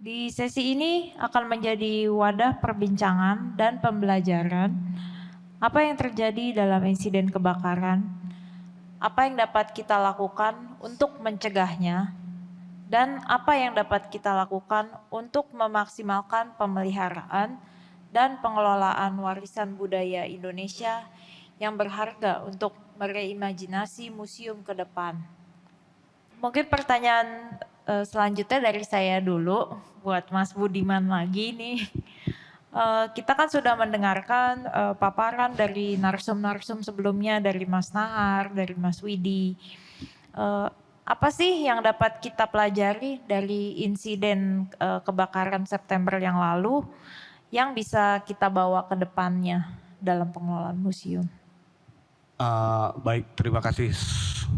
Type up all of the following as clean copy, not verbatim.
Di sesi ini akan menjadi wadah perbincangan dan pembelajaran apa yang terjadi dalam insiden kebakaran, apa yang dapat kita lakukan untuk mencegahnya, dan apa yang dapat kita lakukan untuk memaksimalkan pemeliharaan dan pengelolaan warisan budaya Indonesia yang berharga untuk mereimajinasi museum ke depan. Mungkin pertanyaan selanjutnya dari saya dulu buat Mas Budiman lagi nih. Kita kan sudah mendengarkan paparan dari narsum-narsum sebelumnya dari Mas Nahar, dari Mas Widi. Apa sih yang dapat kita pelajari dari insiden kebakaran September yang lalu yang bisa kita bawa ke depannya dalam pengelolaan museum? Baik, terima kasih.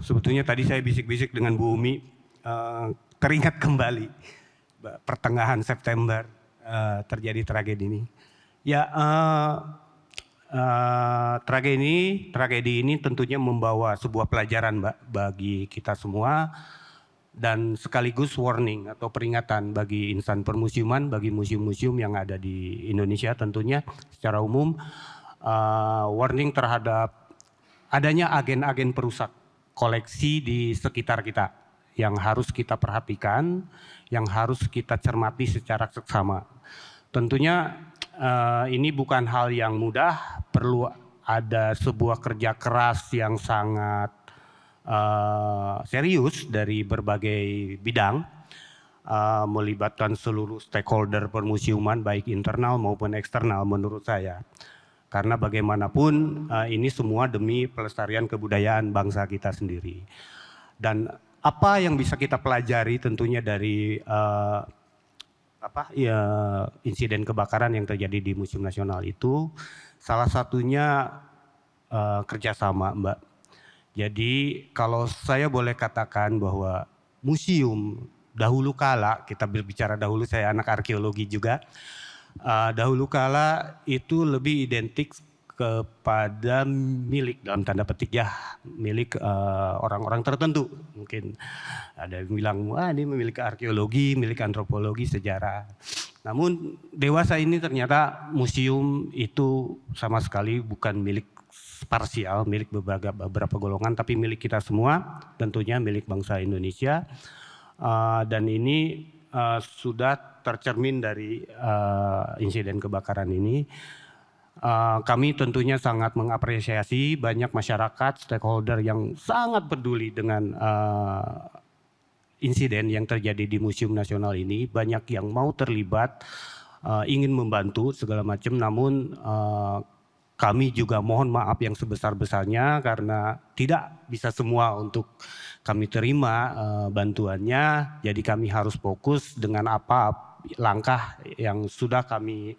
Sebetulnya tadi saya bisik-bisik dengan Bu Umi, teringat kembali pertengahan September terjadi tragedi ini. Ya, tragedi ini tentunya membawa sebuah pelajaran, Mbak, bagi kita semua dan sekaligus warning atau peringatan bagi insan permusiuman, bagi museum-museum yang ada di Indonesia tentunya secara umum, warning terhadap adanya agen-agen perusak koleksi di sekitar kita yang harus kita perhatikan, yang harus kita cermati secara seksama. Tentunya ini bukan hal yang mudah, perlu ada sebuah kerja keras yang sangat serius dari berbagai bidang, melibatkan seluruh stakeholder permusiuman baik internal maupun eksternal menurut saya. Karena bagaimanapun ini semua demi pelestarian kebudayaan bangsa kita sendiri. Dan apa yang bisa kita pelajari tentunya dari insiden kebakaran yang terjadi di Museum Nasional itu, salah satunya kerjasama, Mbak. Jadi kalau saya boleh katakan bahwa museum dahulu kala, kita berbicara dahulu, saya anak arkeologi juga, dahulu kala itu lebih identik kepada milik dalam tanda petik ya, milik orang-orang tertentu. Mungkin ada yang bilang, wah ini memiliki arkeologi, milik antropologi, sejarah. Namun dewasa ini ternyata museum itu sama sekali bukan milik parsial, milik beberapa golongan, tapi milik kita semua, tentunya milik bangsa Indonesia. Dan ini sudah tercermin dari insiden kebakaran ini. Kami tentunya sangat mengapresiasi banyak masyarakat, stakeholder yang sangat peduli dengan insiden yang terjadi di Museum Nasional ini. Banyak yang mau terlibat, ingin membantu segala macam, namun kami juga mohon maaf yang sebesar-besarnya karena tidak bisa semua untuk kami terima bantuannya. Jadi kami harus fokus dengan apa langkah yang sudah kami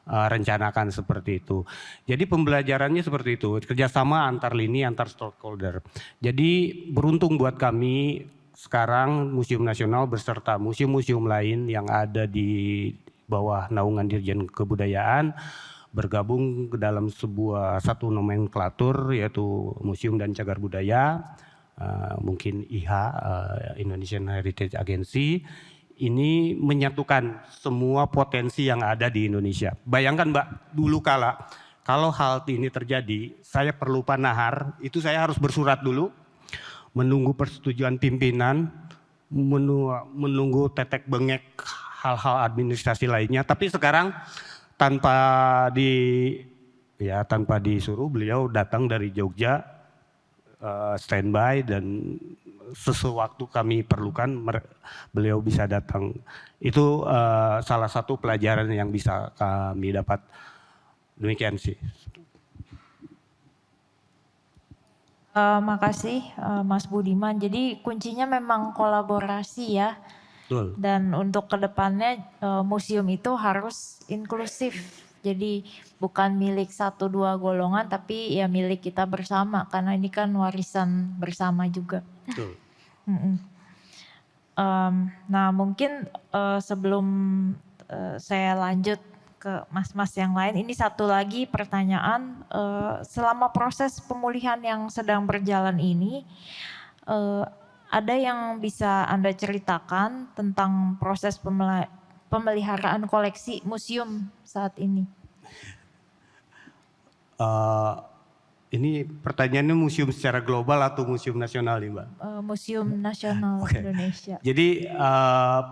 rencanakan seperti itu. Jadi pembelajarannya seperti itu, kerjasama antar lini, antar stakeholder. Jadi beruntung buat kami sekarang Museum Nasional beserta museum-museum lain yang ada di bawah naungan Dirjen Kebudayaan bergabung ke dalam satu nomenklatur yaitu Museum dan Cagar Budaya, mungkin IHA, Indonesian Heritage Agency. Ini menyatukan semua potensi yang ada di Indonesia. Bayangkan Mbak, dulu kala kalau hal ini terjadi, saya perlu panahar, itu saya harus bersurat dulu, menunggu persetujuan pimpinan, menunggu tetek bengek hal-hal administrasi lainnya. Tapi sekarang tanpa disuruh, beliau datang dari Jogja, standby, dan sewaktu kami perlukan beliau bisa datang. Itu salah satu pelajaran yang bisa kami dapat. Demikian sih. Makasih Mas Budiman. Jadi kuncinya memang kolaborasi ya. Betul. Dan untuk kedepannya museum itu harus inklusif. Jadi bukan milik 1-2 golongan tapi ya milik kita bersama. Karena ini kan warisan bersama juga. Betul. Nah mungkin sebelum saya lanjut ke mas-mas yang lain, ini satu lagi pertanyaan, selama proses pemulihan yang sedang berjalan ini, ada yang bisa Anda ceritakan tentang proses pemeliharaan koleksi museum saat ini? Ini pertanyaannya museum secara global atau museum nasional nih Mbak? Museum Nasional Indonesia. Jadi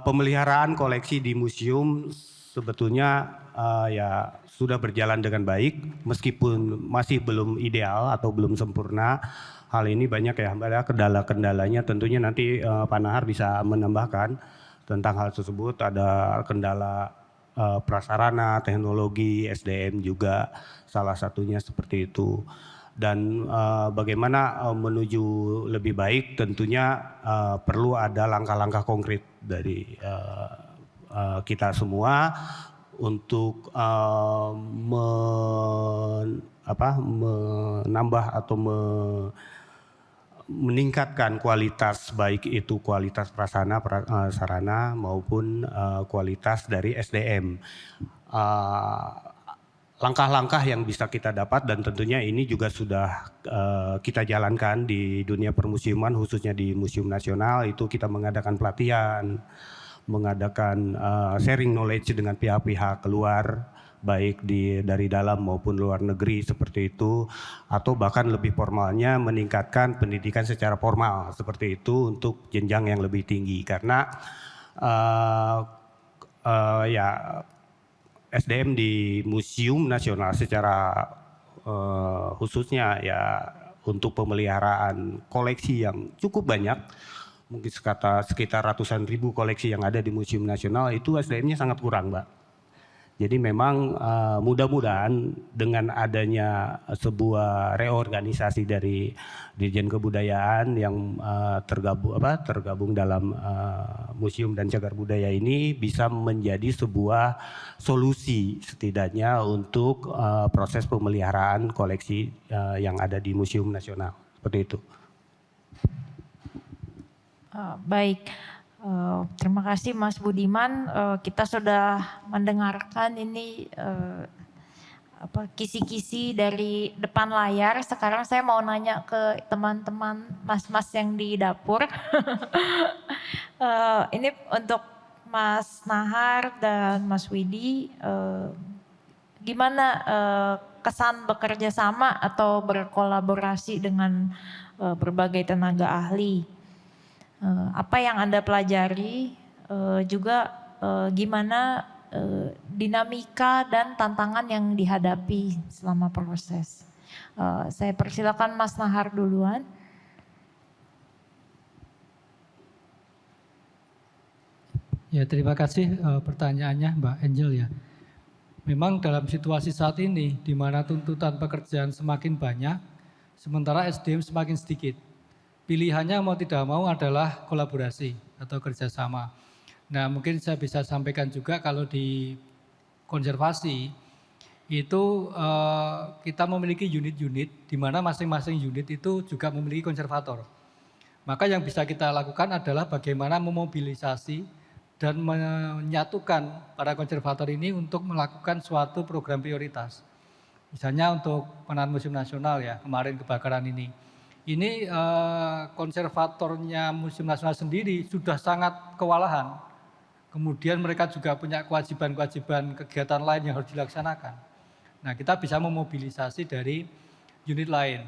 pemeliharaan koleksi di museum sebetulnya ya sudah berjalan dengan baik meskipun masih belum ideal atau belum sempurna. Hal ini banyak ya Mbak, kendala-kendalanya tentunya nanti Pak Nahar bisa menambahkan tentang hal tersebut. Ada kendala prasarana, teknologi, SDM juga salah satunya seperti itu. Dan bagaimana menuju lebih baik tentunya perlu ada langkah-langkah konkret dari kita semua untuk menambah atau meningkatkan kualitas, baik itu kualitas sarana maupun kualitas dari SDM. Langkah-langkah yang bisa kita dapat dan tentunya ini juga sudah kita jalankan di dunia permusiuman, khususnya di Museum Nasional. Itu kita mengadakan pelatihan, mengadakan sharing knowledge dengan pihak-pihak luar, baik dari dalam maupun luar negeri seperti itu, atau bahkan lebih formalnya meningkatkan pendidikan secara formal seperti itu untuk jenjang yang lebih tinggi. Karena ya SDM di Museum Nasional secara khususnya ya untuk pemeliharaan koleksi yang cukup banyak, mungkin sekitar ratusan ribu koleksi yang ada di Museum Nasional itu SDM-nya sangat kurang Mbak. Jadi memang mudah-mudahan dengan adanya sebuah reorganisasi dari Dirjen Kebudayaan yang tergabung dalam Museum dan Cagar Budaya ini bisa menjadi sebuah solusi setidaknya untuk proses pemeliharaan koleksi yang ada di Museum Nasional. Seperti itu. Baik. Terima kasih Mas Budiman. Kita sudah mendengarkan ini kisi-kisi dari depan layar. Sekarang saya mau nanya ke teman-teman mas-mas yang di dapur. Ini untuk Mas Nahar dan Mas Widi. Gimana kesan bekerja sama atau berkolaborasi dengan berbagai tenaga ahli? Apa yang Anda pelajari, juga gimana dinamika dan tantangan yang dihadapi selama proses. Saya persilakan Mas Nahar duluan. Ya, terima kasih pertanyaannya Mbak Angel ya. Memang dalam situasi saat ini di mana tuntutan pekerjaan semakin banyak, sementara SDM semakin sedikit. Pilihannya mau tidak mau adalah kolaborasi atau kerjasama. Nah mungkin saya bisa sampaikan juga kalau di konservasi itu kita memiliki unit-unit di mana masing-masing unit itu juga memiliki konservator. Maka yang bisa kita lakukan adalah bagaimana memobilisasi dan menyatukan para konservator ini untuk melakukan suatu program prioritas. Misalnya untuk penahan Museum Nasional ya, kemarin kebakaran ini. Ini konservatornya Museum Nasional sendiri sudah sangat kewalahan. Kemudian mereka juga punya kewajiban-kewajiban kegiatan lain yang harus dilaksanakan. Nah kita bisa memobilisasi dari unit lain.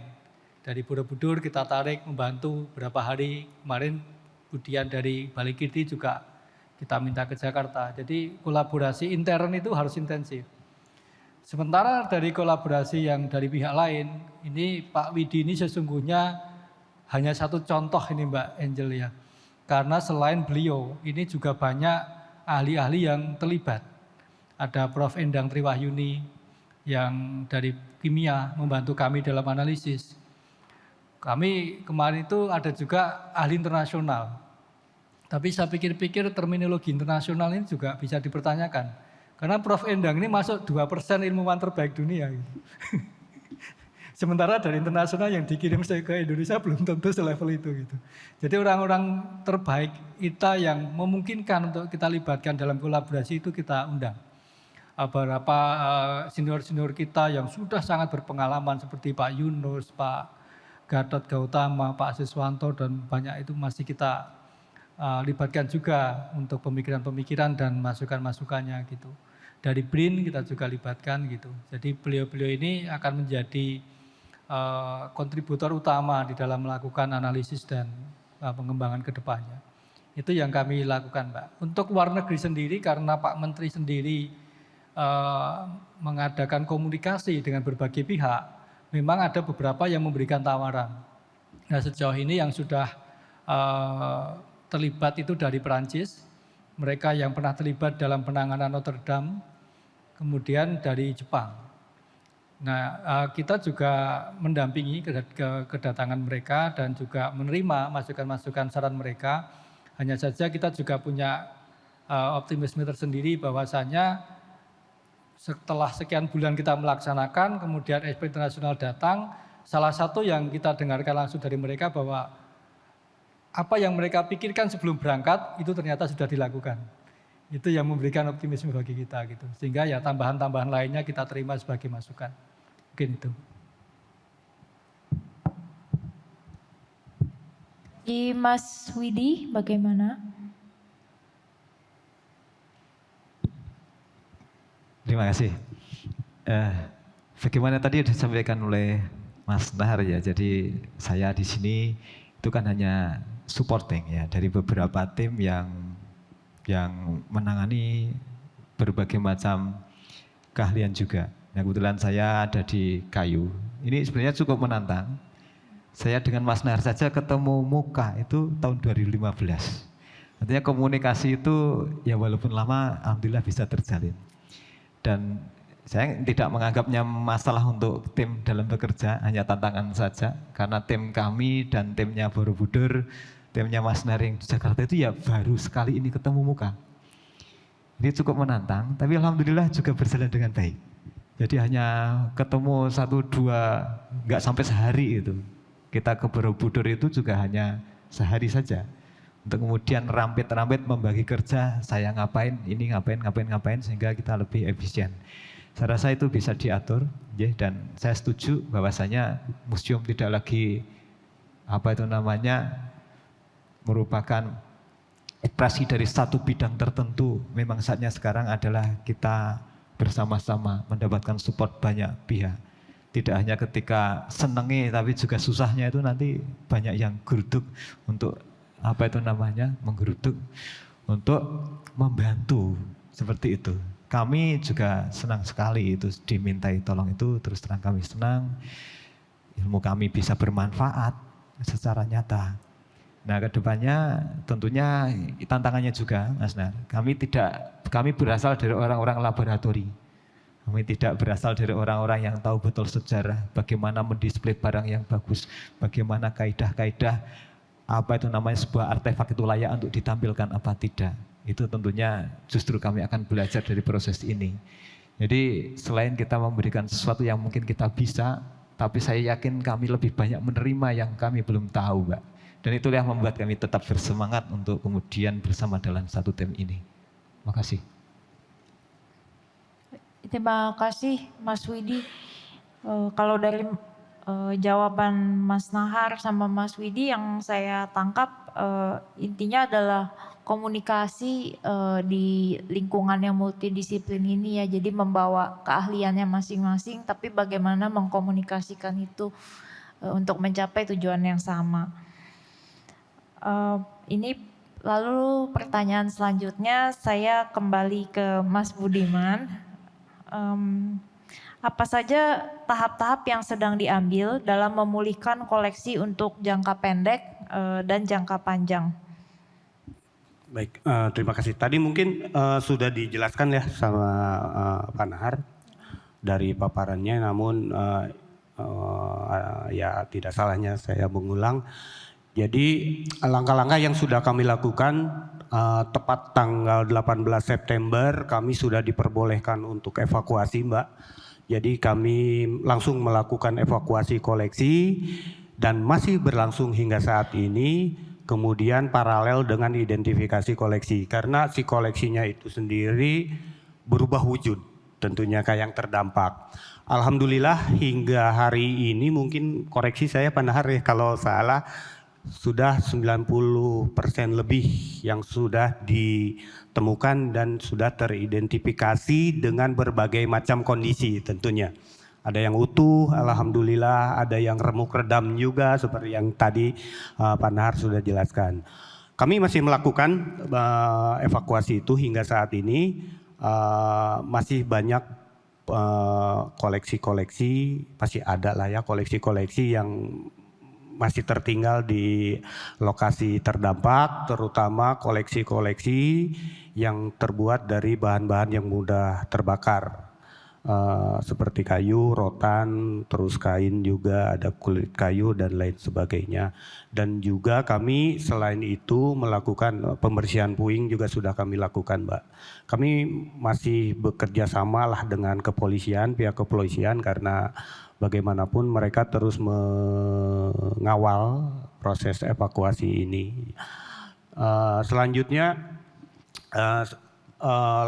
Dari Borobudur kita tarik membantu berapa hari. Kemarin Budian dari Balikirti juga kita minta ke Jakarta. Jadi kolaborasi intern itu harus intensif. Sementara dari kolaborasi yang dari pihak lain, ini Pak Widi ini sesungguhnya hanya satu contoh ini Mbak Angel ya. Karena selain beliau, ini juga banyak ahli-ahli yang terlibat. Ada Prof. Endang Triwahyuni yang dari kimia membantu kami dalam analisis. Kami kemarin itu ada juga ahli internasional. Tapi saya pikir-pikir terminologi internasional ini juga bisa dipertanyakan. Karena Prof. Endang ini masuk 2% ilmuwan terbaik dunia. Gitu. Sementara dari internasional yang dikirim ke Indonesia belum tentu selevel itu. Gitu. Jadi orang-orang terbaik kita yang memungkinkan untuk kita libatkan dalam kolaborasi itu kita undang. Beberapa senior-senior kita yang sudah sangat berpengalaman seperti Pak Yunus, Pak Gatot Gautama, Pak Siswanto dan banyak itu masih kita libatkan juga untuk pemikiran-pemikiran dan masukan-masukannya gitu. Dari BRIN kita juga libatkan gitu. Jadi beliau-beliau ini akan menjadi kontributor utama di dalam melakukan analisis dan pengembangan ke depannya. Itu yang kami lakukan, Mbak. Untuk luar negeri sendiri karena Pak Menteri sendiri mengadakan komunikasi dengan berbagai pihak, memang ada beberapa yang memberikan tawaran. Nah, sejauh ini yang sudah terlibat itu dari Perancis, mereka yang pernah terlibat dalam penanganan Notre Dame, kemudian dari Jepang. Nah, kita juga mendampingi kedatangan mereka dan juga menerima masukan-masukan saran mereka. Hanya saja kita juga punya optimisme tersendiri bahwasannya setelah sekian bulan kita melaksanakan, kemudian SP Internasional datang, salah satu yang kita dengarkan langsung dari mereka bahwa apa yang mereka pikirkan sebelum berangkat itu ternyata sudah dilakukan. Itu yang memberikan optimisme bagi kita gitu. Sehingga ya tambahan-tambahan lainnya kita terima sebagai masukan. Mungkin itu. Di Mas Widi bagaimana? Terima kasih. Bagaimana tadi disampaikan oleh Mas Nahar ya, jadi saya di sini itu kan hanya supporting ya dari beberapa tim yang menangani berbagai macam keahlian juga. Nah, kebetulan saya ada di kayu. Ini sebenarnya cukup menantang. Saya dengan Mas Nahar saja ketemu muka itu tahun 2015. Artinya komunikasi itu ya walaupun lama, alhamdulillah bisa terjalin. Dan saya tidak menganggapnya masalah untuk tim dalam bekerja, hanya tantangan saja. Karena tim kami dan timnya Borobudur, timnya Mas Naring di Jakarta itu ya baru sekali ini ketemu muka. Ini cukup menantang, tapi alhamdulillah juga berjalan dengan baik. Jadi hanya ketemu 1-2, nggak sampai sehari itu. Kita ke Borobudur itu juga hanya sehari saja. Untuk kemudian rampit-rampit membagi kerja, saya ngapain, ini ngapain, sehingga kita lebih efisien. Saya rasa itu bisa diatur, ya, dan saya setuju bahwasanya museum tidak lagi merupakan ekspresi dari satu bidang tertentu. Memang saatnya sekarang adalah kita bersama-sama mendapatkan support banyak pihak. Tidak hanya ketika senengi, tapi juga susahnya itu nanti banyak yang geruduk untuk menggeruduk untuk membantu seperti itu. Kami juga senang sekali itu dimintai tolong itu, terus terang kami senang. Ilmu kami bisa bermanfaat secara nyata. Nah, kedepannya tentunya tantangannya juga, Mas Nar. Kami berasal dari orang-orang laboratori. Kami tidak berasal dari orang-orang yang tahu betul sejarah, bagaimana mendisplay barang yang bagus, bagaimana kaidah-kaidah sebuah artefak itu layak untuk ditampilkan apa tidak. Itu tentunya justru kami akan belajar dari proses ini. Jadi selain kita memberikan sesuatu yang mungkin kita bisa, tapi saya yakin kami lebih banyak menerima yang kami belum tahu, Mbak. Dan itulah yang membuat kami tetap bersemangat untuk kemudian bersama dalam satu tim ini. Terima kasih. Terima kasih Mas Widi. Kalau dari jawaban Mas Nahar sama Mas Widi yang saya tangkap intinya adalah komunikasi di lingkungan yang multidisiplin ini ya. Jadi membawa keahliannya masing-masing tapi bagaimana mengkomunikasikan itu untuk mencapai tujuan yang sama. Ini lalu pertanyaan selanjutnya saya kembali ke Mas Budiman. Apa saja tahap-tahap yang sedang diambil dalam memulihkan koleksi untuk jangka pendek dan jangka panjang? Baik, terima kasih. Tadi mungkin sudah dijelaskan ya sama Pak Nahar dari paparannya, namun ya tidak salahnya saya mengulang. Jadi langkah-langkah yang sudah kami lakukan tepat tanggal 18 September kami sudah diperbolehkan untuk evakuasi, Mbak. Jadi kami langsung melakukan evakuasi koleksi dan masih berlangsung hingga saat ini, kemudian paralel dengan identifikasi koleksi. Karena si koleksinya itu sendiri berubah wujud tentunya kayak yang terdampak. Alhamdulillah hingga hari ini mungkin koreksi saya Pak Nahar ya kalau salah, sudah 90% lebih yang sudah ditemukan dan sudah teridentifikasi dengan berbagai macam kondisi tentunya. Ada yang utuh, alhamdulillah, ada yang remuk redam juga seperti yang tadi Pak Nahar sudah jelaskan. Kami masih melakukan evakuasi itu hingga saat ini, masih banyak koleksi-koleksi, pasti ada lah ya koleksi-koleksi yang masih tertinggal di lokasi terdampak, terutama koleksi-koleksi yang terbuat dari bahan-bahan yang mudah terbakar. Seperti kayu, rotan, terus kain juga, ada kulit kayu dan lain sebagainya. Dan juga kami selain itu melakukan pembersihan puing juga sudah kami lakukan, Mbak. Kami masih bekerja sama lah dengan kepolisian, pihak kepolisian, karena bagaimanapun mereka terus mengawal proses evakuasi ini. Selanjutnya,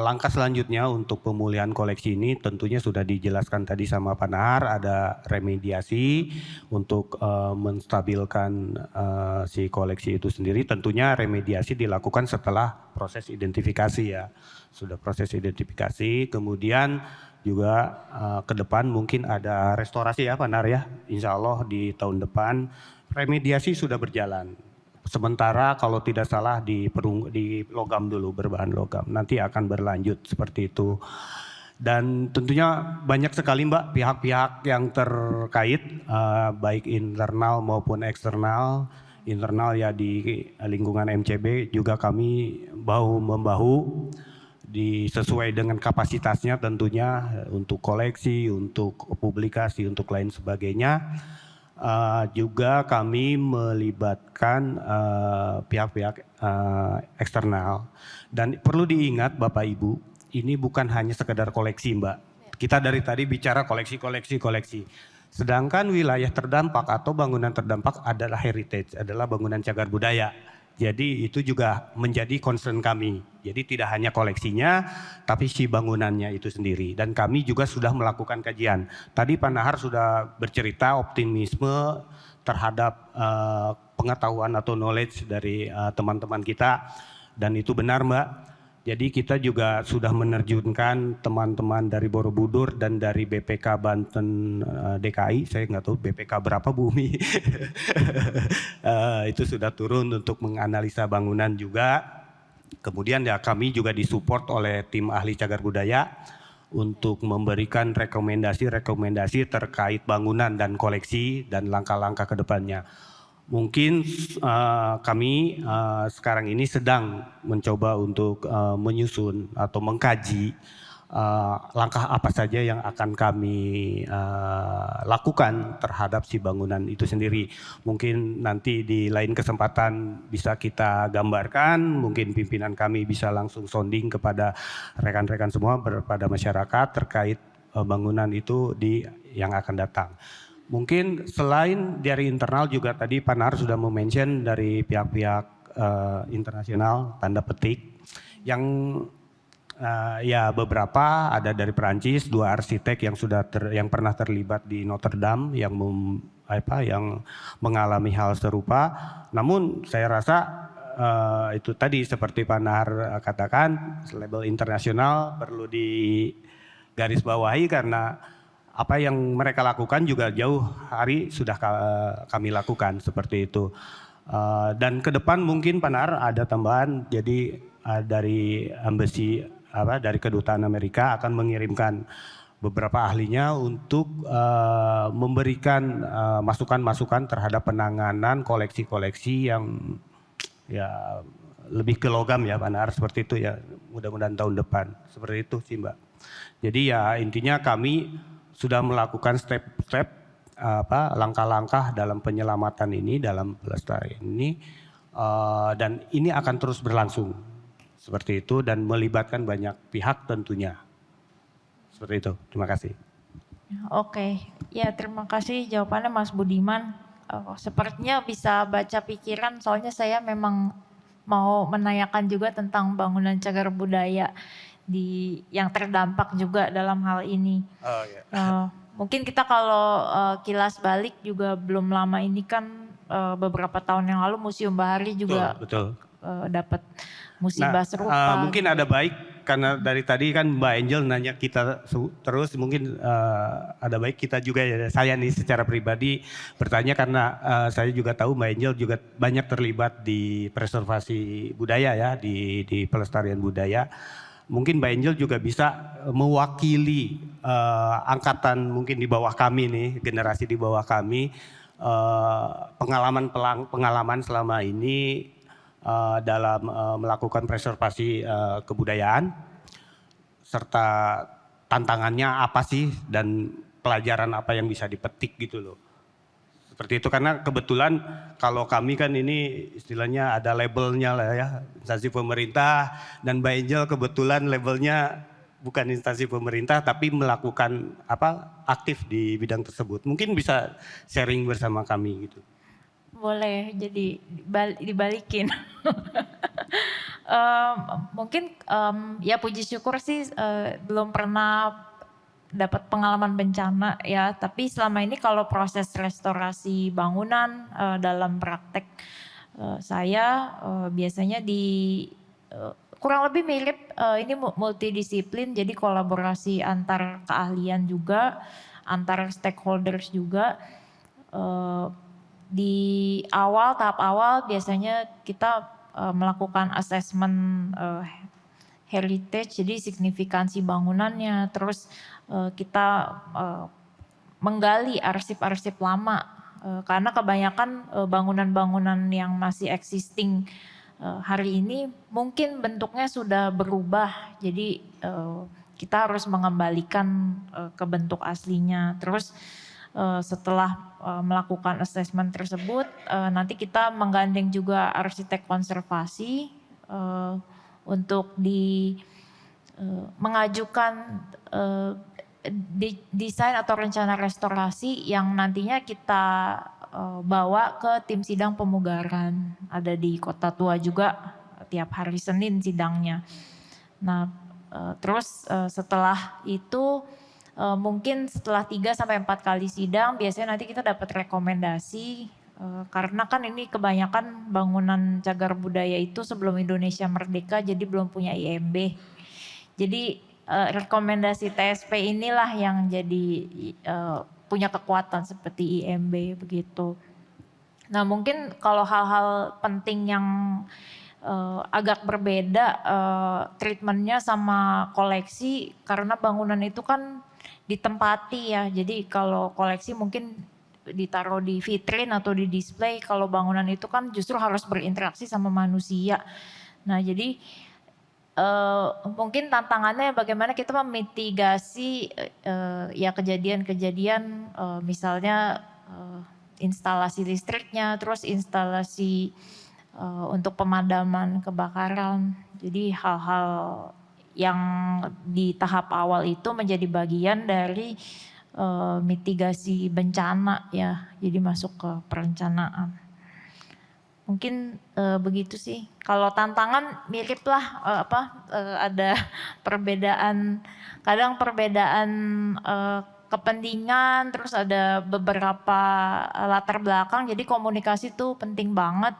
langkah selanjutnya untuk pemulihan koleksi ini tentunya sudah dijelaskan tadi sama Pak Nahar, ada remediasi untuk menstabilkan si koleksi itu sendiri. Tentunya remediasi dilakukan setelah proses identifikasi ya. Sudah proses identifikasi, kemudian juga ke depan mungkin ada restorasi ya Pak Nahar ya. Insya Allah di tahun depan remediasi sudah berjalan. Sementara kalau tidak salah di logam dulu, berbahan logam. Nanti akan berlanjut seperti itu. Dan tentunya banyak sekali Mbak pihak-pihak yang terkait, baik internal maupun eksternal. Internal ya di lingkungan MCB juga kami bahu-membahu sesuai dengan kapasitasnya tentunya untuk koleksi, untuk publikasi, untuk lain sebagainya. Juga kami melibatkan pihak-pihak eksternal. Dan perlu diingat Bapak Ibu, ini bukan hanya sekedar koleksi Mbak. Kita dari tadi bicara koleksi. Sedangkan wilayah terdampak atau bangunan terdampak adalah heritage, adalah bangunan cagar budaya. Jadi itu juga menjadi concern kami. Jadi tidak hanya koleksinya, tapi si bangunannya itu sendiri. Dan kami juga sudah melakukan kajian. Tadi Pak Nahar sudah bercerita optimisme terhadap pengetahuan atau knowledge dari teman-teman kita. Dan itu benar Mbak. Jadi kita juga sudah menerjunkan teman-teman dari Borobudur dan dari BPK Banten DKI, saya nggak tahu BPK berapa Bumi, itu sudah turun untuk menganalisa bangunan juga. Kemudian ya kami juga disupport oleh tim ahli cagar budaya untuk memberikan rekomendasi-rekomendasi terkait bangunan dan koleksi dan langkah-langkah ke depannya. Mungkin kami sekarang ini sedang mencoba untuk menyusun atau mengkaji langkah apa saja yang akan kami lakukan terhadap si bangunan itu sendiri. Mungkin nanti di lain kesempatan bisa kita gambarkan, mungkin pimpinan kami bisa langsung sounding kepada rekan-rekan semua, kepada masyarakat terkait bangunan itu yang akan datang. Mungkin selain dari internal juga tadi Pak Nahar sudah mention dari pihak-pihak internasional tanda petik yang ya beberapa ada dari Perancis, 2 arsitek yang pernah terlibat di Notre Dame yang mengalami hal serupa. Namun saya rasa itu tadi seperti Pak Nahar katakan, label internasional perlu digarisbawahi karena apa yang mereka lakukan juga jauh hari sudah kami lakukan seperti itu. Dan ke depan mungkin Pak Nahar ada tambahan, jadi dari embassy dari kedutaan Amerika akan mengirimkan beberapa ahlinya untuk memberikan masukan-masukan terhadap penanganan koleksi-koleksi yang ya lebih ke logam ya Pak Nahar, seperti itu ya, mudah-mudahan tahun depan seperti itu sih Mbak. Jadi ya intinya kami sudah melakukan step-step langkah-langkah dalam penyelamatan ini, dalam pelestarian ini, dan ini akan terus berlangsung seperti itu dan melibatkan banyak pihak tentunya. Seperti itu. Terima kasih. Oke, ya terima kasih jawabannya Mas Budiman. Sepertinya bisa baca pikiran, soalnya saya memang mau menanyakan juga tentang bangunan cagar budaya yang terdampak juga dalam hal ini. Oh, yeah. Mungkin kita kalau kilas balik juga belum lama ini kan beberapa tahun yang lalu Museum Bahari juga Betul. dapat musibah serupa. Mungkin ada baik karena dari tadi kan Mbak Angel nanya kita terus, mungkin ada baik kita juga ya, saya nih secara pribadi bertanya karena saya juga tahu Mbak Angel juga banyak terlibat di preservasi budaya ya, di pelestarian budaya. Mungkin Mbak Angel juga bisa mewakili angkatan mungkin di bawah kami nih, generasi di bawah kami, pengalaman selama ini dalam melakukan preservasi kebudayaan, serta tantangannya apa sih dan pelajaran apa yang bisa dipetik gitu loh. Seperti itu, karena kebetulan kalau kami kan ini istilahnya ada labelnya lah ya, instansi pemerintah, dan Mbak Angel kebetulan labelnya bukan instansi pemerintah tapi melakukan aktif di bidang tersebut. Mungkin bisa sharing bersama kami gitu. Boleh, jadi dibalikin. Mungkin ya puji syukur sih belum pernah dapat pengalaman bencana ya, tapi selama ini kalau proses restorasi bangunan dalam praktek saya biasanya kurang lebih mirip, ini multidisiplin, jadi kolaborasi antar keahlian juga, antar stakeholders juga. Di tahap awal biasanya kita melakukan assessment heritage, jadi signifikansi bangunannya, terus kita menggali arsip-arsip lama, karena kebanyakan bangunan-bangunan yang masih existing hari ini mungkin bentuknya sudah berubah, jadi kita harus mengembalikan ke bentuk aslinya. Terus setelah melakukan assessment tersebut, nanti kita menggandeng juga arsitek konservasi untuk mengajukan desain atau rencana restorasi yang nantinya kita bawa ke tim sidang pemugaran. Ada di Kota Tua juga, tiap hari Senin sidangnya. Nah, terus setelah itu mungkin setelah 3-4 kali sidang biasanya nanti kita dapat rekomendasi, karena kan ini kebanyakan bangunan cagar budaya itu sebelum Indonesia merdeka jadi belum punya IMB. Jadi rekomendasi TSP inilah yang jadi punya kekuatan seperti IMB begitu. Nah, mungkin kalau hal-hal penting yang agak berbeda treatmentnya sama koleksi, karena bangunan itu kan ditempati ya, jadi kalau koleksi mungkin ditaruh di vitrin atau di display, kalau bangunan itu kan justru harus berinteraksi sama manusia. Nah, jadi mungkin tantangannya bagaimana kita memitigasi ya kejadian-kejadian misalnya instalasi listriknya, terus instalasi untuk pemadaman kebakaran. Jadi hal-hal yang di tahap awal itu menjadi bagian dari mitigasi bencana ya, jadi masuk ke perencanaan. Mungkin begitu sih. Kalau tantangan mirip lah, ada perbedaan, kadang perbedaan kepentingan, terus ada beberapa latar belakang, jadi komunikasi tuh penting banget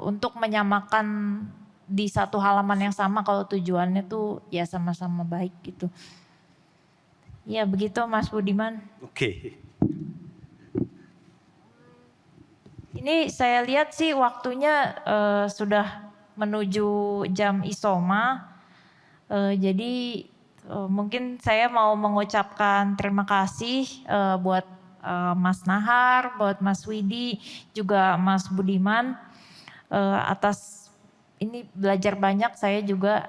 untuk menyamakan di satu halaman yang sama kalau tujuannya tuh ya sama-sama baik gitu. Ya begitu Mas Budiman. Oke. Ini saya lihat sih waktunya sudah menuju jam isoma. Jadi mungkin saya mau mengucapkan terima kasih buat Mas Nahar, buat Mas Widi, juga Mas Budiman atas ini belajar banyak saya juga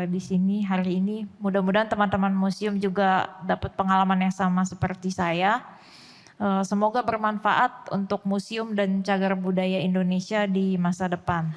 di sini hari ini. Mudah-mudahan teman-teman museum juga dapat pengalaman yang sama seperti saya. Semoga bermanfaat untuk museum dan cagar budaya Indonesia di masa depan.